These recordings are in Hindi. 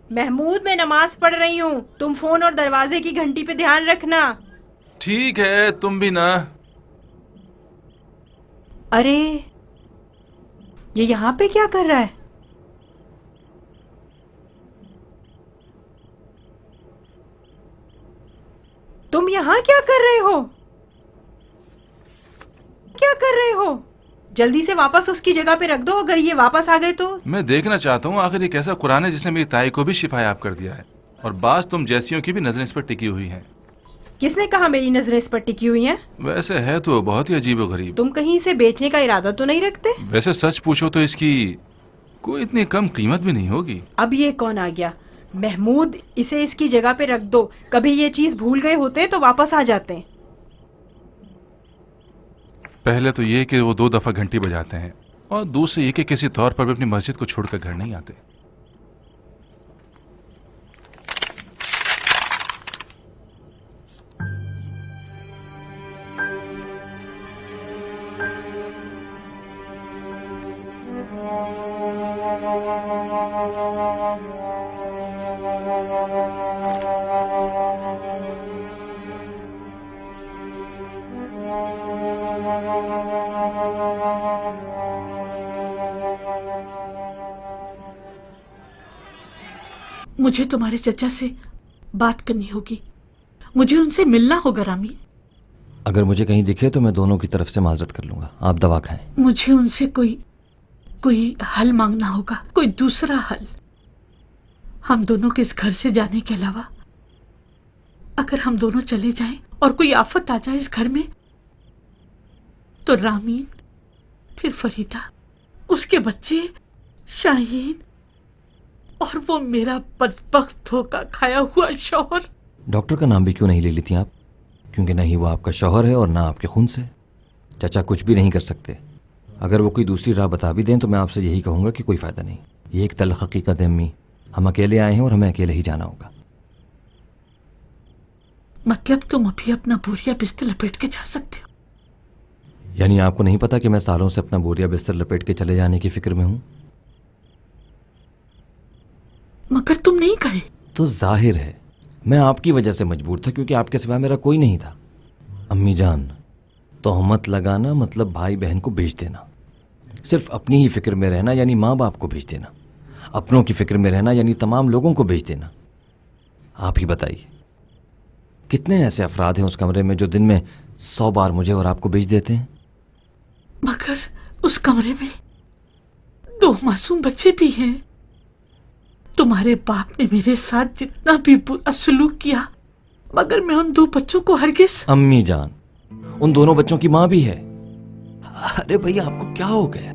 महमूद, मैं नमाज पढ़ रही हूँ। तुम फोन और दरवाजे की घंटी पे ध्यान रखना। ठीक है, तुम भी ना। अरे, ये यहाँ पे क्या कर रहा है? तुम यहाँ क्या कर रहे हो? क्या कर रहे हो? जल्दी से वापस उसकी जगह पे रख दो, अगर ये वापस आ गए तो। मैं देखना चाहता हूँ आखिर ये कैसा कुरान है जिसने मेरी ताई को भी शिफायाब कर दिया है, और बास तुम जैसियों की भी नजरें इस पर टिकी हुई हैं। किसने कहा मेरी नजरें इस पर टिकी हुई हैं? वैसे है तो बहुत ही अजीब व गरीब। तुम कहीं इसे बेचने का इरादा तो नहीं रखते? वैसे सच पूछो तो इसकी कोई इतनी कम कीमत भी नहीं होगी। अब ये कौन आ गया? महमूद, इसे इसकी जगह पे रख दो। कभी ये चीज भूल गए होते तो वापस आ जाते। पहले तो ये कि वो 2 दफा घंटी बजाते हैं, और दूसरे ये कि किसी तौर पर भी अपनी मस्जिद को छोड़कर घर नहीं आते। मुझे तुम्हारे चचा से बात करनी होगी। मुझे उनसे मिलना होगा रामी। अगर मुझे कहीं दिखे तो मैं दोनों की तरफ से माजरत कर लूंगा। आप दवा खाएं। मुझे उनसे कोई हल मांगना होगा, कोई दूसरा हल। हम दोनों के इस घर से जाने के अलावा अगर हम दोनों चले जाएं और कोई आफत आ जाए इस घर में, तो रामीन, फिर फरीदा, उसके बच्चे, शाहीन, और वो मेरा बदबख्त धोखा खाया हुआ शौहर। डॉक्टर का नाम भी क्यों नहीं ले लेती आप? क्योंकि ना ही वो आपका शौहर है और ना आपके खून से। चाचा कुछ भी नहीं कर सकते। अगर वो कोई दूसरी राह बता भी दें तो मैं आपसे यही कहूंगा कि कोई फ़ायदा नहीं। ये एक तल्ख हकीकत है अम्मी, हम अकेले आए हैं और हमें अकेले ही जाना होगा। मतलब तुम अभी अपना बोरिया बिस्तर लपेट के जा सकते हो? यानी आपको नहीं पता कि मैं सालों से अपना बोरिया बिस्तर लपेट के चले जाने की फिक्र में हूं? मगर तुम नहीं गए। तो जाहिर है मैं आपकी वजह से मजबूर था, क्योंकि आपके सिवा मेरा कोई नहीं था। अम्मी जान, तोहमत लगाना मतलब भाई बहन को बेच देना। सिर्फ अपनी ही फिक्र में रहना यानी माँ बाप को बेच देना। अपनों की फिक्र में रहना यानी तमाम लोगों को बेच देना। आप ही बताइए, कितने ऐसे अफराद हैं उस कमरे में जो दिन में 100 बार मुझे और आपको बेच देते हैं? मगर उस कमरे में 2 मासूम बच्चे भी हैं। तुम्हारे बाप ने मेरे साथ जितना भी बुरा सलूक किया, मगर मैं उन 2 बच्चों को हरगिज। अम्मी जान, उन दोनों बच्चों की माँ भी है। अरे भैया, आपको क्या हो गया?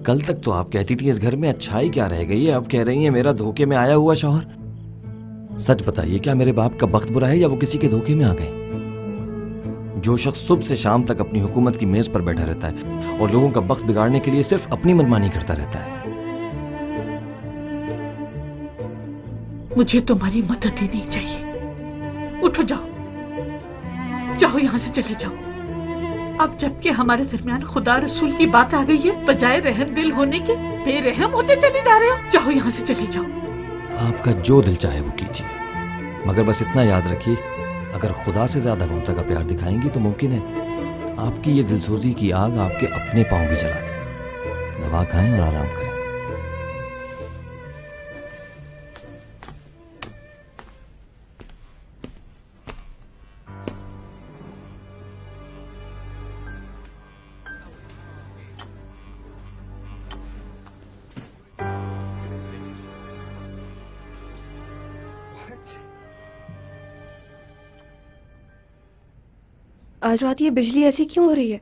कल तक तो आप कहती थी इस घर में अच्छाई क्या रह गई है, अब कह रही है मेरा धोखे में आया हुआ शौहर। सच बताइए, क्या मेरे बाप का बख्त बुरा है या वो किसी के धोखे में आ गए? जो शख्स सुबह से शाम तक अपनी हुकूमत की मेज पर बैठा रहता है और लोगों का बख्त बिगाड़ने के लिए सिर्फ अपनी मनमानी करता रहता है। मुझे तुम्हारी मदद ही नहीं चाहिए। उठो, जाओ जाओ, यहां से चले जाओ। अब जबकि हमारे दरमियान खुदा रसूल की बात आ गई है, बजाय रहम दिल होने के बेरहम होते चले जा रहे हो। जाओ, यहां से चले जाओ। आपका जो दिल चाहे वो कीजिए, मगर बस इतना याद रखिए, अगर खुदा से ज्यादा ममता का प्यार दिखाएंगी तो मुमकिन है आपकी ये दिलसोजी की आग आपके अपने पांव भी जला दे। दवा खाएं और आराम करें। आज रात ये बिजली ऐसी क्यों हो रही है?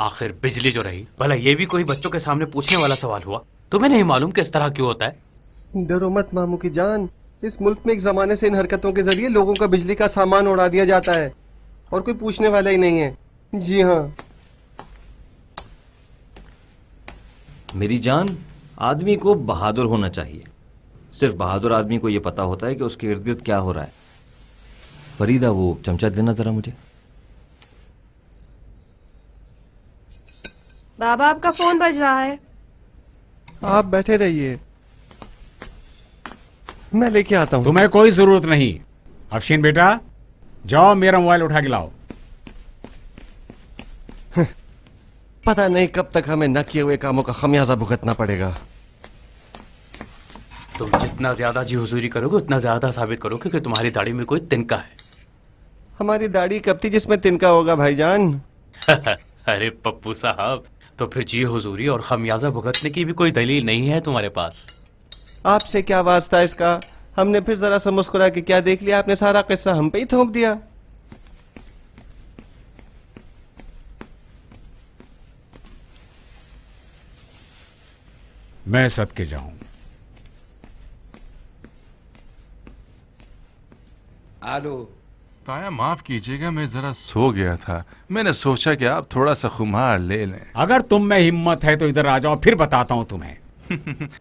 आखिर बिजली जो रही, भला ये भी कोई बच्चों के सामने पूछने वाला सवाल हुआ? तुम्हें नहीं मालूम कि इस तरह क्यों होता है? डरो मत मामू की जान, इस मुल्क में एक जमाने से इन हरकतों के जरिए लोगों का बिजली का सामान उड़ा दिया जाता है और कोई पूछने वाला ही नहीं है। जी हाँ। मेरी जान, आदमी को बहादुर होना चाहिए। सिर्फ बहादुर आदमी को यह पता होता है कि उसके इर्द गिर्द क्या हो रहा है। फरीदा, वो चमचा देना जरा मुझे। बाबा, आपका फोन बज रहा है। आप बैठे रहिए। मैं लेके आता हूँ। तुम्हें कोई जरूरत नहीं। अफशीन बेटा, जाओ मेरा मोबाइल उठा के लाओ। पता नहीं कब तक हमें न किए हुए कामों का खमियाजा भुगतना पड़ेगा। तुम जितना ज्यादा जी हुजूरी करोगे उतना ज्यादा साबित करोगे कि तुम्हारी दाढ़ी में कोई तिनका है। हमारी दाढ़ी कब थी जिसमें तिनका होगा भाईजान? अरे पप्पू साहब, तो फिर जी हुजूरी और खमियाजा भुगतने की भी कोई दलील नहीं है तुम्हारे पास? आपसे क्या वास्ता इसका? हमने फिर जरा सा मुस्कुरा के क्या देख लिया? आपने सारा किस्सा हम पे ही थोप दिया। मैं सदके जाऊं। आलू ताया माफ कीजिएगा, मैं जरा सो गया था। मैंने सोचा कि आप थोड़ा सा खुमार ले लें। अगर तुम में हिम्मत है तो इधर आ जाओ, फिर बताता हूं तुम्हें।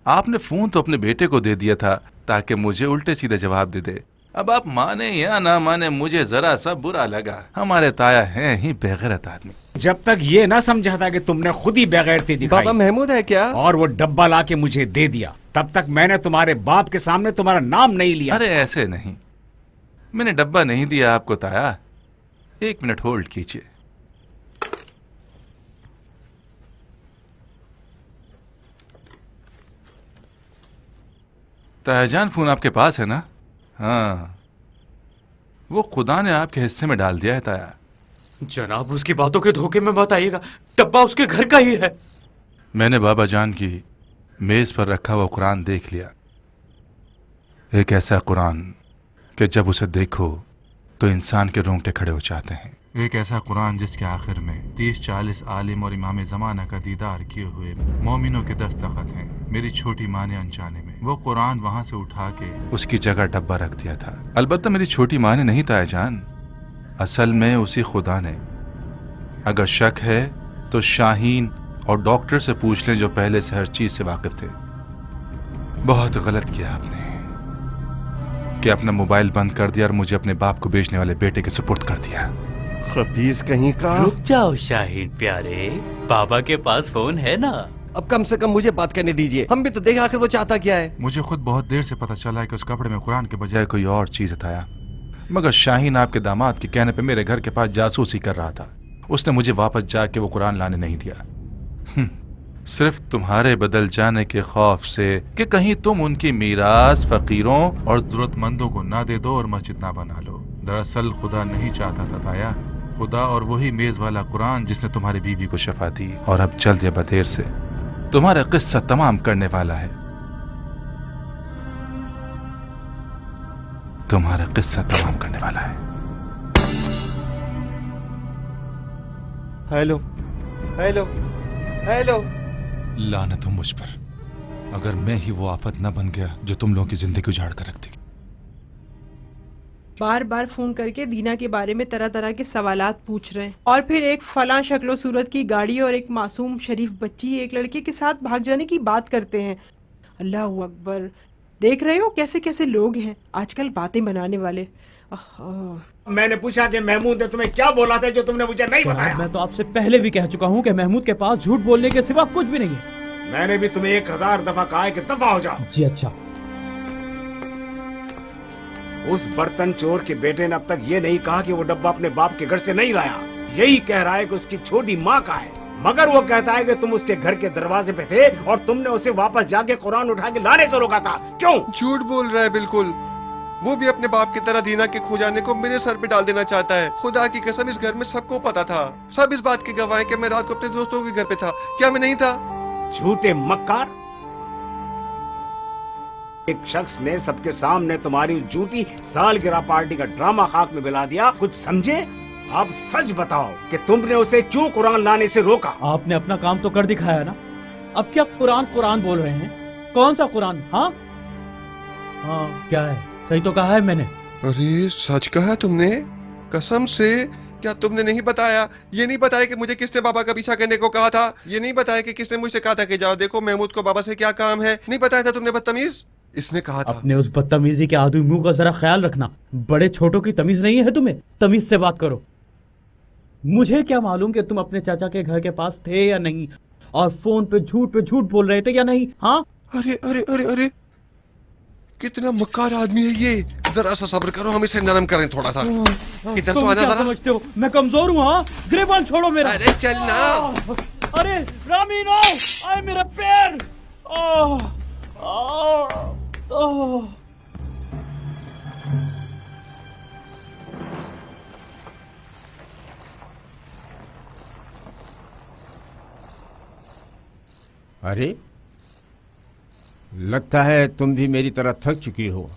आपने फोन तो अपने बेटे को दे दिया था ताकि मुझे उल्टे सीधे जवाब दे दे। अब आप माने या ना माने, मुझे जरा सा बुरा लगा। हमारे ताया हैं ही बेगैरत आदमी। जब तक ये ना समझा था कि तुमने खुद ही बेगैरती दिखाई बाबा महमूद है क्या? और वो डब्बा ला के मुझे दे दिया, तब तक मैंने तुम्हारे बाप के सामने तुम्हारा नाम नहीं लिया। अरे ऐसे नहीं, मैंने डब्बा नहीं दिया आपको ताया। 1 मिनट होल्ड कीजिए। तायाजान, फोन आपके पास है ना? हाँ, वो खुदा ने आपके हिस्से में डाल दिया है ताया। जनाब, उसकी बातों के धोखे में मत आइएगा। डब्बा उसके घर का ही है। मैंने बाबा जान की मेज पर रखा हुआ कुरान देख लिया। एक ऐसा कुरान कि जब उसे देखो तो इंसान के रोंगटे खड़े हो जाते हैं। एक ऐसा कुरान जिसके आखिर में 30-40 आलिम और इमाम ज़माना का दीदार किए हुए मोमिनों के दस्तखत हैं। मेरी छोटी माँ ने अनजाने में वो कुरान वहां से उठा के उसकी जगह डब्बा रख दिया था। अलबत्ता मेरी छोटी माँ ने नहीं, ताया जान, असल में उसी खुदा ने। अगर शक है तो शाहीन और डॉक्टर से पूछ लें जो पहले से हर चीज से वाकिफ थे। बहुत गलत किया आपने कि अपना मोबाइल बंद कर दिया और मुझे अपने बाप को बेचने वाले बेटे के सुपुर्द कर दिया। खबीज कहीं का। रुक जाओ शाहीन प्यारे, बाबा के पास फोन है ना। अब कम से कम मुझे बात करने दीजिए, हम भी तो देखें आखिर वो चाहता क्या है। मुझे खुद बहुत देर से पता चला है कि उस कपड़े में कुरान के बजाय कोई और चीज हटाया, मगर शाहीन आपके दामाद के कहने पे मेरे घर के पास जासूसी कर रहा था। उसने मुझे वापस जाके वो कुरान लाने नहीं दिया, सिर्फ तुम्हारे बदल जाने के खौफ से कि कहीं तुम उनकी मीरास फकीरों और जरूरतमंदों को ना दे दो और मस्जिद ना बना लो। दरअसल खुदा नहीं चाहता था ताया, खुदा और वही मेज वाला कुरान जिसने तुम्हारी बीवी को शफा दी और अब जल्द या बदेर से तुम्हारा किस्सा तमाम करने वाला है। तुम्हारा किस्सा तमाम करने वाला है। Hello hello hello. लानत हो मुझ पर, अगर मैं ही वो आफत न बन गया जो तुम लोगों की जिंदगी उजाड़ कर रख देगी। बार बार फोन करके दीना के बारे में तरह तरह के सवालात पूछ रहे हैं और फिर एक फलां शक्लो सूरत की गाड़ी और एक मासूम शरीफ बच्ची एक लड़के के साथ भाग जाने की बात करते हैं। अल्लाह अकबर, देख रहे हो कैसे कैसे लोग हैं आजकल बातें बनाने वाले। मैंने पूछा कि महमूद ने तुम्हें क्या बोला था जो तुमने मुझे नहीं बताया? मैं तो आपसे पहले भी कह चुका हूँ कि महमूद के पास झूठ बोलने के सिवा कुछ भी नहीं है। मैंने भी तुम्हें 1000 दफा कहा है कि दफा हो जाओ। जी अच्छा। उस बर्तन चोर के बेटे ने अब तक ये नहीं कहा कि वो डब्बा अपने बाप के घर से नहीं लाया। यही कह रहा है कि उसकी छोटी माँ का है, मगर वो कहता है कि तुम उसके घर के दरवाजे पे थे और तुमने उसे वापस जाके कुरान उठा के लाने से रोका था। क्यों? झूठ बोल रहा है बिल्कुल। वो भी अपने बाप की तरह दीना के खो जाने को मेरे सर पे डाल देना चाहता है। खुदा की कसम, इस घर में सबको पता था। सब इस बात की गवाह हैं कि मैं रात को अपने दोस्तों के घर पे था। क्या मैं नहीं था? झूठे मक्कार। एक शख्स ने सबके सामने तुम्हारी झूठी सालगिरह पार्टी का ड्रामा खाक में मिला दिया। कुछ समझे? आप सच बताओ कि तुमने उसे क्यों कुरान लाने से रोका? आपने अपना काम तो कर दिखाया ना, अब क्या कुरान कुरान बोल रहे हैं? कौन सा कुरान? हाँ हाँ, क्या है? सही तो कहा है मैंने। अरे सच कहा तुमने? कसम से? क्या तुमने नहीं बताया? ये नहीं बताया कि मुझे किसने बाबा का पीछा करने को कहा था? ये नहीं बताया कि किसने मुझसे कहा था कि जाओ देखो महमूद को बाबा से क्या काम है? नहीं बताया था तुमने बदतमीज? इसने कहा था। अपने उस बदतमीजी के आदमी मुंह का जरा ख्याल रखना। बड़े छोटों की तमीज नहीं है तुम्हें? तमीज से बात करो। मुझे क्या मालूम कि तुम अपने चाचा के घर के पास थे या नहीं, और फोन पे झूठ बोल रहे थे या नहीं? हाँ? अरे अरे अरे अरे, कितना मक्कार आदमी है ये। जरा सा सब्र करो, हम इसे नरम करें थोड़ा सा। इधर तो तुम आना क्या जरा। समझते हो मैं कमजोर हूँ? हाँ, गिरेबान छोड़ो मेरा। अरे चल ना। अरे रामीनो, आए मेरा पैर। आह, आह, आह। अरे लगता है तुम भी मेरी तरह थक चुकी हो।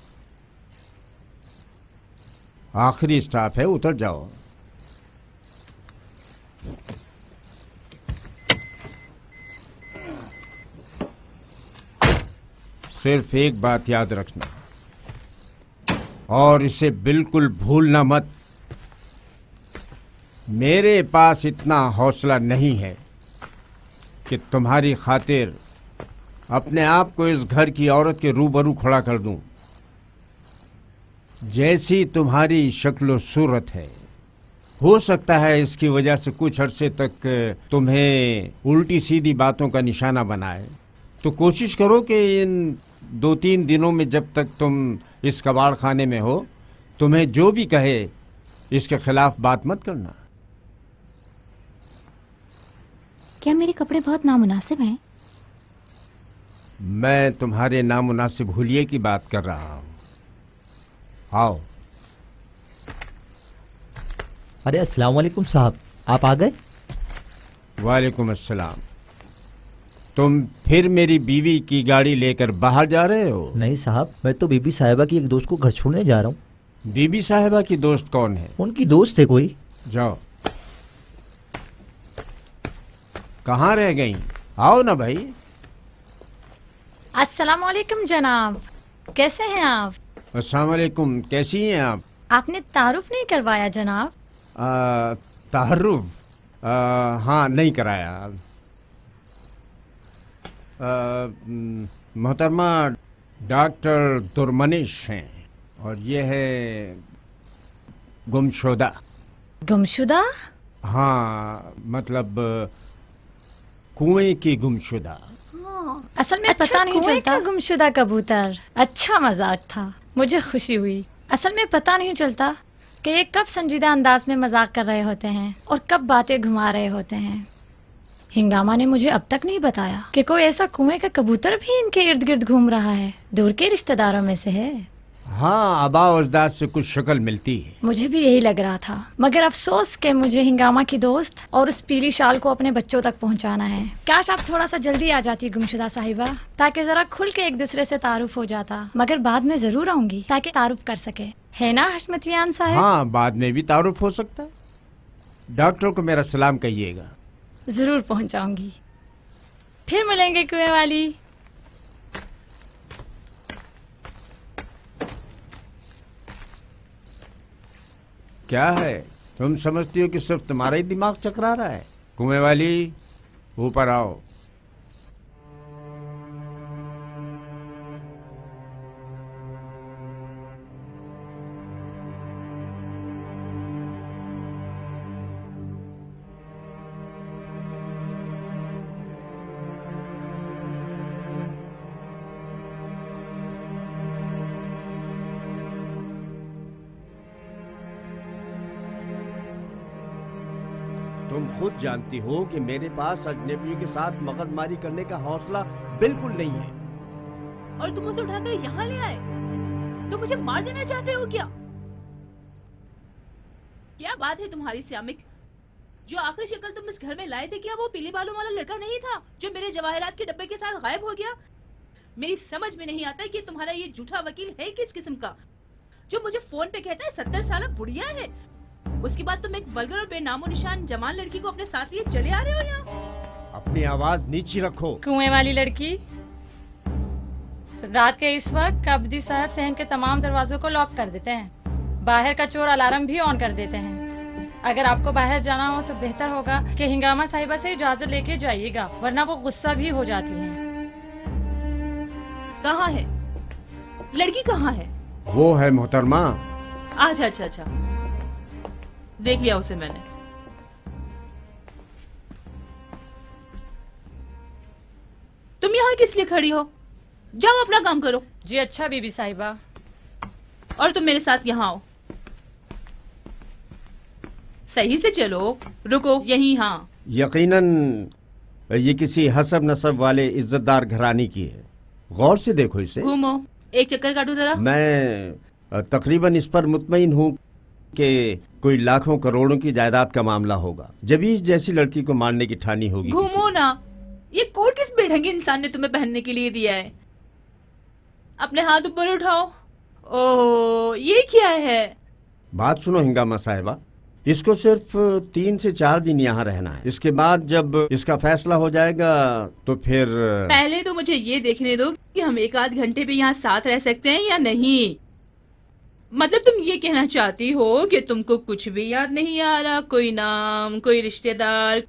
आखिरी स्टॉप है, उतर जाओ। सिर्फ एक बात याद रखना और इसे बिल्कुल भूलना मत। मेरे पास इतना हौसला नहीं है कि तुम्हारी खातिर अपने आप को इस घर की औरत के रूबरू खड़ा कर दूं। जैसी तुम्हारी शक्ल सूरत है, हो सकता है इसकी वजह से कुछ अरसे तक तुम्हें उल्टी सीधी बातों का निशाना बनाए। तो कोशिश करो कि इन 2-3 दिनों में जब तक तुम इस कबाड़ खाने में हो, तुम्हें जो भी कहे इसके खिलाफ बात मत करना। क्या मेरे कपड़े बहुत नामुनासिब हैं? मैं तुम्हारे नामुनासिब हुलिये की बात कर रहा हूँ। आओ। अरे अस्सलाम वालेकुम साहब, आप आ गए? वालेकुम अस्सलाम। तुम फिर मेरी बीवी की गाड़ी लेकर बाहर जा रहे हो? नहीं साहब, मैं तो बीबी साहिबा की एक दोस्त को घर छोड़ने जा रहा हूँ। बीबी साहिबा की दोस्त कौन है? उनकी दोस्त है कोई। जाओ। कहाँ रह गई? आओ ना भाई। अस्सलाम वालेकुम जनाब, कैसे हैं आप? अस्सलाम वालेकुम, कैसी हैं आप? आपने तारुफ नहीं करवाया जनाब? तारुफ? हाँ, नहीं कराया। मोहतरमा डॉक्टर दुर्मनिश हैं और ये है गुमशुदा। गुमशुदा? हाँ, मतलब कुएं की गुमशुदा। असल में पता नहीं चलता। गुमशुदा कबूतर, अच्छा मजाक था, मुझे खुशी हुई। असल में पता नहीं चलता कि ये कब संजीदा अंदाज में मजाक कर रहे होते हैं और कब बातें घुमा रहे होते हैं। हिंगामा ने मुझे अब तक नहीं बताया कि कोई ऐसा कुएं का कबूतर भी इनके इर्द गिर्द घूम रहा है, दूर के रिश्तेदारों में से है। हाँ, आबा और अजदाद से कुछ शक्ल मिलती है। मुझे भी यही लग रहा था, मगर अफसोस कि मुझे हिंगामा की दोस्त और उस पीली शाल को अपने बच्चों तक पहुंचाना है। काश आप थोड़ा सा जल्दी आ जाती गुमशुदा साहिबा, ताकि जरा खुल के एक दूसरे से तारुफ हो जाता। मगर बाद में जरूर आऊंगी ताकि तारुफ कर सके, है ना हशमतियान साहब? हाँ, बाद में भी तारुफ हो सकता है। डॉक्टर को मेरा सलाम कहिएगा। जरूर पहुंचाऊंगी। फिर मिलेंगे कुएं वाली। क्या है, तुम समझती हो कि सिर्फ तुम्हारा ही दिमाग चकरा रहा है? कुएं वाली, ऊपर आओ। तुम खुद जानती हो कि मेरे पास अजनबियों के साथ मगजमारी करने का हौसला बिल्कुल नहीं है। और तुम उसे उठाकर यहाँ ले आए? तुम मुझे मार देना चाहते हो क्या? क्या बात है तुम्हारी श्यामिक? जो आखिरी शक्ल तुम इस घर में लाए थे, क्या वो पीले बालों वाला लड़का नहीं था जो मेरे जवाहरात के डब्बे के साथ गायब हो गया? मेरी समझ में नहीं आता कि तुम्हारा ये झूठा वकील है किस किस्म का, जो मुझे फोन पे कहता है 70 साल बुढ़िया है। उसके बाद तुम एक वल्गर और बेनामो निशान जवान लड़की को अपने साथ लिए चले आ रहे हो यहाँ। अपनी आवाज नीचे रखो। कुएं वाली लड़की, रात के इस वक्त कब्दी साहब सहन के तमाम दरवाजों को लॉक कर देते हैं, बाहर का चोर अलार्म भी ऑन कर देते हैं। अगर आपको बाहर जाना हो तो बेहतर होगा कि हिंगामा साहिबा से इजाजत लेके जाइएगा, वरना वो गुस्सा भी हो जाती हैं। कहाँ है लड़की? कहाँ है वो? है मोहतरमा। अच्छा अच्छा अच्छा, देख लिया उसे मैंने। तुम यहाँ किस लिए खड़ी हो? जाओ अपना काम करो। जी अच्छा बीबी साहिबा। और तुम मेरे साथ यहाँ आओ। सही से चलो, रुको यहीं। हाँ, यकीनन ये किसी हसब नसब वाले इज्जतदार घराने की है। गौर से देखो इसे। घूमो, एक चक्कर काटो जरा। मैं तकरीबन इस पर मुतमईन हूँ कि कोई लाखों करोड़ों की जायदाद का मामला होगा जब इस जैसी लड़की को मारने की ठानी होगी। घूमो ना। ये कोट किस बेढंगे इंसान ने तुम्हें पहनने के लिए दिया है? अपने हाथ ऊपर उठाओ। ओह, ये क्या है? बात सुनो हिंगामा साहिबा, इसको सिर्फ 3 से 4 दिन यहाँ रहना है। इसके बाद जब इसका फैसला हो जाएगा तो फिर पहले तो मुझे ये देखने दो कि हम 1 आध घंटे भी यहाँ साथ रह सकते हैं या नहीं। मतलब तुम ये कहना चाहती हो कि तुमको कुछ भी याद नहीं आ रहा? कोई नाम, कोई रिश्तेदार?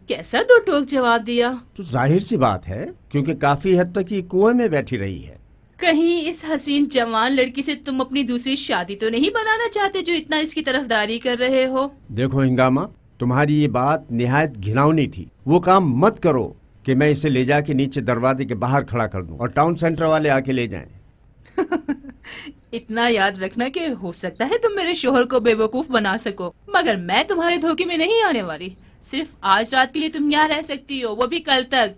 कैसा दो टोक जवाब दिया। तो जाहिर सी बात है, क्योंकि काफी हद तक ये कुएं में बैठी रही है। कहीं इस हसीन जवान लड़की से तुम अपनी दूसरी शादी तो नहीं बनाना चाहते जो इतना इसकी तरफदारी कर रहे हो? देखो हिंगामा, तुम्हारी ये बात निहायत घिनौनी थी। वो काम मत करो कि मैं इसे ले जाके नीचे दरवाजे के बाहर खड़ा कर दूं और टाउन सेंटर वाले आके ले जाएं। इतना याद रखना कि हो सकता है तुम मेरे शोहर को बेवकूफ बना सको, मगर मैं तुम्हारे धोखे में नहीं आने वाली। सिर्फ आज रात के लिए तुम यहाँ रह सकती हो, वो भी कल तक।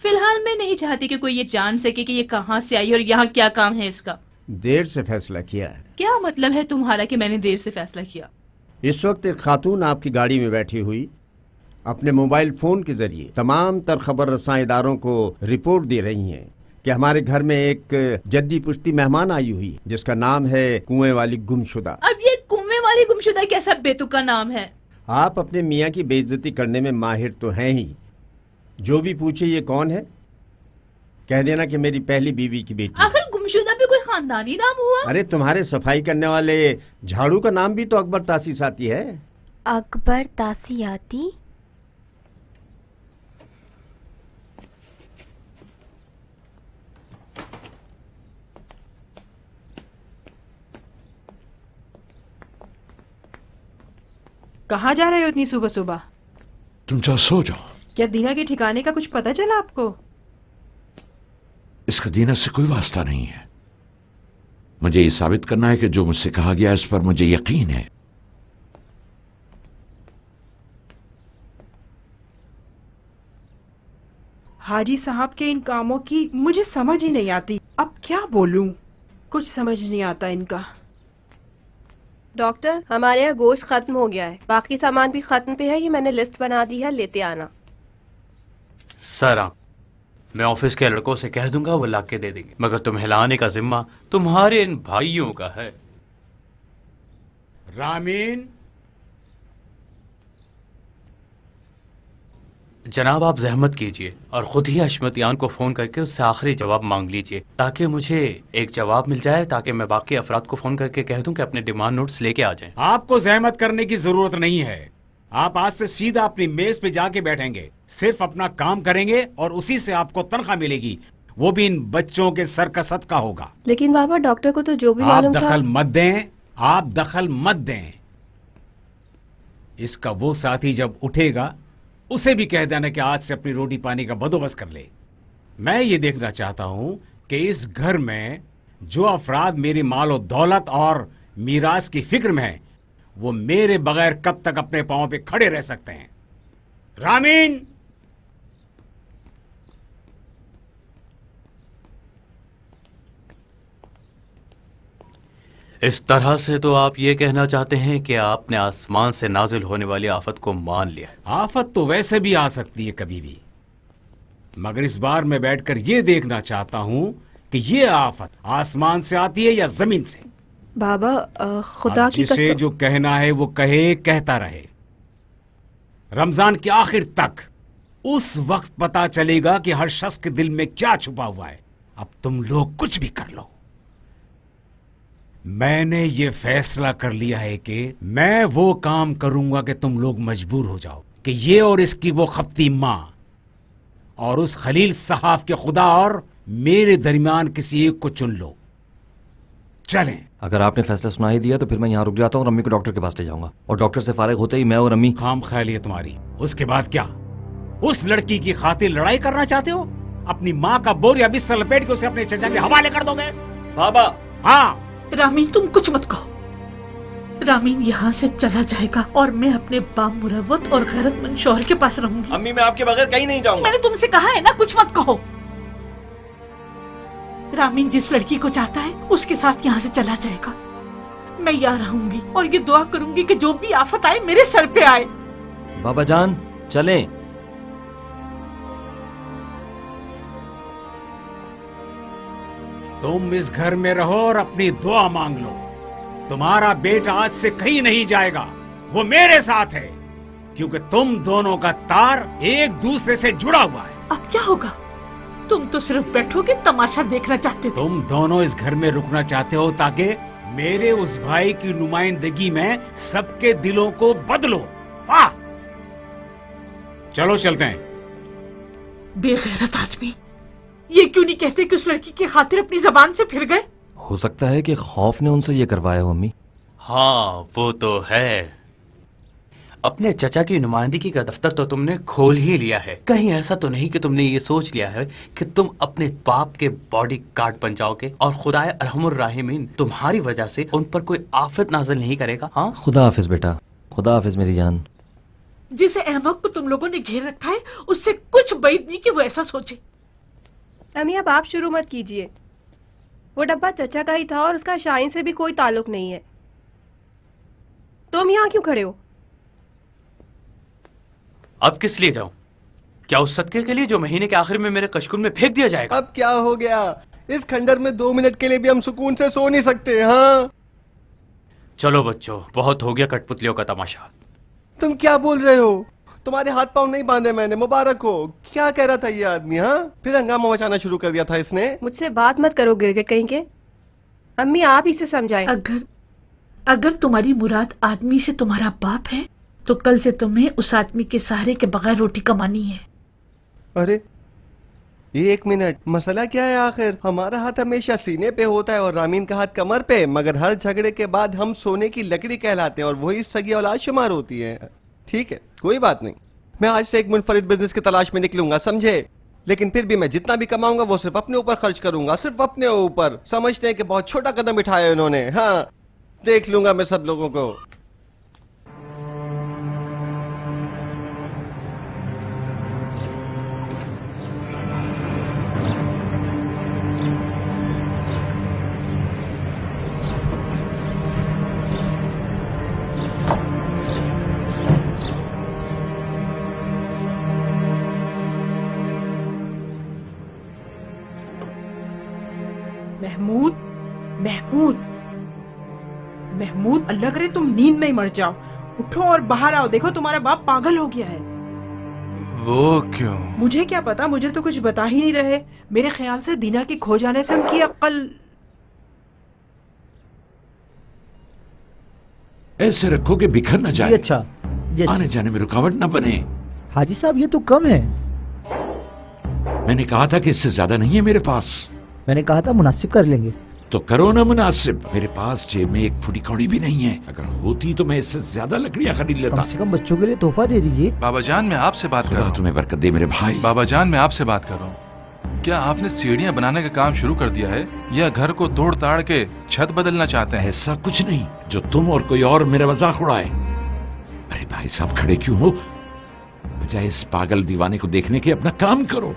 फिलहाल मैं नहीं चाहती कि कोई ये जान सके कि ये कहाँ से आई और यहाँ क्या काम है इसका। देर से फैसला किया है। क्या मतलब है तुम्हारा कि मैंने देर से फैसला किया? इस वक्त एक खातून आपकी गाड़ी में बैठी हुई अपने मोबाइल फोन के जरिए तमाम तर खबर रसां इदारों को रिपोर्ट दे रही हैं कि हमारे घर में एक जद्दी पुश्ती मेहमान आई हुई है जिसका नाम है कुएं वाली गुमशुदा। अब ये कुएं वाली गुमशुदा कैसा बेतुका नाम है? आप अपने मियाँ की बेइज्जती करने में माहिर तो हैं ही। जो भी पूछे ये कौन है, कह देना कि मेरी पहली बीवी की बेटी। आखिर गुमशुदा भी कोई खानदानी नाम हुआ? अरे तुम्हारे सफाई करने वाले झाड़ू का नाम भी तो अकबर तासीस आती है। अकबर तासियाती? कहाँ जा रहे हो इतनी सुबह सुबह? तुम जाओ सो जाओ। क्या दीना के ठिकाने का कुछ पता चला आपको? इसका दीना से कोई वास्ता नहीं है। मुझे ये साबित करना है कि जो मुझसे कहा गया इस पर मुझे यकीन है। हाजी साहब के इन कामों की मुझे समझ ही नहीं आती। अब क्या बोलूं, कुछ समझ नहीं आता इनका। डॉक्टर, हमारे यहाँ गोश्त खत्म हो गया है, बाकी सामान भी खत्म पे है। ये मैंने लिस्ट बना दी है, लेते आना। सर मैं ऑफिस के लड़कों से कह दूंगा, वो लाके दे देंगे, मगर तुम्हें लाने का जिम्मा तुम्हारे इन भाइयों का है। रामीन, जनाब आप जहमत कीजिए और खुद ही अशमतियान को फोन करके उससे आखिरी जवाब मांग लीजिए ताकि मुझे एक जवाब मिल जाए, ताकि मैं बाकी अफराद को फोन करके कह दूं कि अपने डिमांड नोट्स लेके आ जाएं। आपको जहमत करने की जरूरत नहीं है। आप आज से सीधा अपनी मेज पे जाके बैठेंगे, सिर्फ अपना काम करेंगे और उसी से आपको तनख्वाह मिलेगी, वो भी इन बच्चों के सर का सदका होगा। लेकिन बाबा, डॉक्टर को तो जो भी आप मालूम था। दखल मत दें, आप दखल मत दें। इसका वो साथी जब उठेगा उसे भी कह देना कि आज से अपनी रोटी पानी का बंदोबस्त कर ले। मैं ये देखना चाहता हूं कि इस घर में जो अफराद मेरी मालो दौलत और मीरास की फिक्र में हैं, वो मेरे बगैर कब तक अपने पांव पे खड़े रह सकते हैं। रामीन, इस तरह से तो आप ये कहना चाहते हैं कि आपने आसमान से नाजिल होने वाली आफत को मान लिया है। आफत तो वैसे भी आ सकती है कभी भी, मगर इस बार मैं बैठकर ये देखना चाहता हूं कि ये आफत आसमान से आती है या जमीन से। बाबा, खुदा की जिसे कसम। जो कहना है वो कहे, कहता रहे। रमजान के आखिर तक उस वक्त पता चलेगा कि हर शख्स के दिल में क्या छुपा हुआ है। अब तुम लोग कुछ भी कर लो, मैंने ये फैसला कर लिया है कि मैं वो काम करूंगा कि तुम लोग मजबूर हो जाओ कि ये और इसकी वो खपती माँ और उस खलील साहब के खुदा और मेरे दरमियान किसी एक को चुन लो। चलें। अगर आपने फैसला सुना ही दिया तो फिर मैं यहाँ रुक जाता हूँ और अम्मी को डॉक्टर के पास ले जाऊंगा, और डॉक्टर से फारिग होते ही मैं और अम्मी। खाम ख्याली है तुम्हारी, उसके बाद क्या? उस लड़की की खातिर लड़ाई करना चाहते हो? अपनी माँ का बोरिया बिस्तर लपेट के उसे अपने चचा के हवाले कर दोगे? बाबा। हाँ। रामीन तुम कुछ मत कहो। रामीन यहाँ से चला जाएगा और मैं अपने बामुरवत और गैरतमंद शौहर के पास रहूंगी। अम्मी मैं आपके बगैर कहीं नहीं जाऊंगा। मैंने तुमसे कहा है ना, कुछ मत कहो। रामीन जिस लड़की को चाहता है उसके साथ यहाँ से चला जाएगा। मैं यहाँ रहूंगी और ये दुआ करूंगी कि जो भी आफत आए मेरे सर पे आए। बाबा जान चलें। तुम इस घर में रहो और अपनी दुआ मांग लो। तुम्हारा बेटा आज से कहीं नहीं जाएगा, वो मेरे साथ है, क्योंकि तुम दोनों का तार एक दूसरे से जुड़ा हुआ है। अब क्या होगा? तुम तो सिर्फ बैठोगे, तमाशा देखना चाहते थे। तुम दोनों इस घर में रुकना चाहते हो ताकि मेरे उस भाई की नुमाइंदगी में सबके दिलों को बदलो। वाह! चलो चलते हैं। बेगैरत आदमी, ये क्यों नहीं कहते कि उस लड़की की खातिर अपनी जबान से फिर गए? हो सकता है कि खौफ ने उनसे ये करवाया हो अम्मी। हाँ वो तो है। अपने चचा की नुमाइंदगी का दफ्तर तो तुमने खोल ही लिया है। कहीं ऐसा तो नहीं कि तुमने ये सोच लिया है कि तुम अपने बाप के बॉडी गार्ड बन जाओगे और खुदाए अरहमुर राहिमीन तुम्हारी वजह से उन पर कोई आफत नाज़िल नहीं करेगा? हाँ, खुदा हाफिज बेटा, खुदा हाफिज मेरी जान। जिसे अहमक को तुम लोगों ने घेर रखा है उससे कुछ बैद नहीं कि वो ऐसा सोचे। अम्मी अब आप शुरू मत कीजिए। वो डब्बा चचा का ही था और उसका शाइन से भी कोई ताल्लुक नहीं है। तुम यहाँ क्यों खड़े हो? अब किस लिए जाऊं? क्या उस सदके के लिए जो महीने के आखिर में मेरे कशकुल में फेंक दिया जाएगा? अब क्या हो गया? इस खंडर में 2 मिनट के लिए भी हम सुकून से सो नहीं सकते? हाँ चलो बच्चों, बहुत हो गया कठपुतलियों का तमाशा। तुम क्या बोल रहे हो? तुम्हारे हाथ पांव नहीं बांधे मैंने, मुबारक हो। क्या कह रहा था ये आदमी? हाँ, फिर हंगामा मचाना शुरू कर दिया था इसने। मुझसे बात मत करो गिरगिट कहीं के। अम्मी आप इसे समझाएं। अगर तुम्हारी मुराद आदमी से तुम्हारा बाप है तो कल से तुम्हें उस आदमी के सहारे के बगैर रोटी कमानी है। अरे 1 मिनट, मसला क्या है आखिर? हमारा हाथ हमेशा सीने पे होता है और रामीन का हाथ कमर पे, मगर हर झगड़े के बाद हम सोने की लकड़ी कहलाते हैं और वही सगी औलाद शुमार होती है। ठीक है, कोई बात नहीं। मैं आज से एक मुनफरिद बिजनेस की तलाश में निकलूंगा, समझे? लेकिन फिर भी मैं जितना भी कमाऊंगा वो सिर्फ अपने ऊपर खर्च करूंगा, सिर्फ अपने ऊपर। समझते हैं कि बहुत छोटा कदम उठाया इन्होंने। हाँ, देख लूंगा मैं सब लोगों को। महमूद, महमूद, महमूद, अल्लाह करे तुम नींद में ही मर जाओ। उठो और बाहर आओ, देखो तुम्हारा बाप पागल हो गया है। वो क्यों? मुझे क्या पता, मुझे तो कुछ बता ही नहीं रहे। मेरे ख्याल से दीना के खो जाने से उनकी अक्ल। ऐसे रखो कि बिखर न जाए। जी अच्छा, जी अच्छा। आने जाने में रुकावट न बने। हाजी साहब ये तो कम है। मैंने कहा था कि इससे ज्यादा नहीं है मेरे पास। मैंने कहा था मुनासिब कर लेंगे। तो करो ना मुनासिब। मेरे पास जेब में एक फुटी कौड़ी भी नहीं है। अगर होती तो मैं इससे ज्यादा लकड़ियां खरीद लेता। कम से कम बच्चों के लिए तोहफा दे दीजिए। बाबा जान मैं आपसे बात कर रहा हूं। तुम्हें बरकत दे मेरे भाई। बाबा जान मैं आपसे बात कर रहा हूँ। क्या आपने सीढ़ियां बनाने का काम शुरू कर दिया है या घर को तोड़ ताड़ के छत बदलना चाहते हैं? ऐसा कुछ नहीं जो तुम और कोई और मेरा मजाक उड़ाए। अरे भाई साहब खड़े क्यों हो? बजाय इस पागल दीवाने को देखने के अपना काम करो।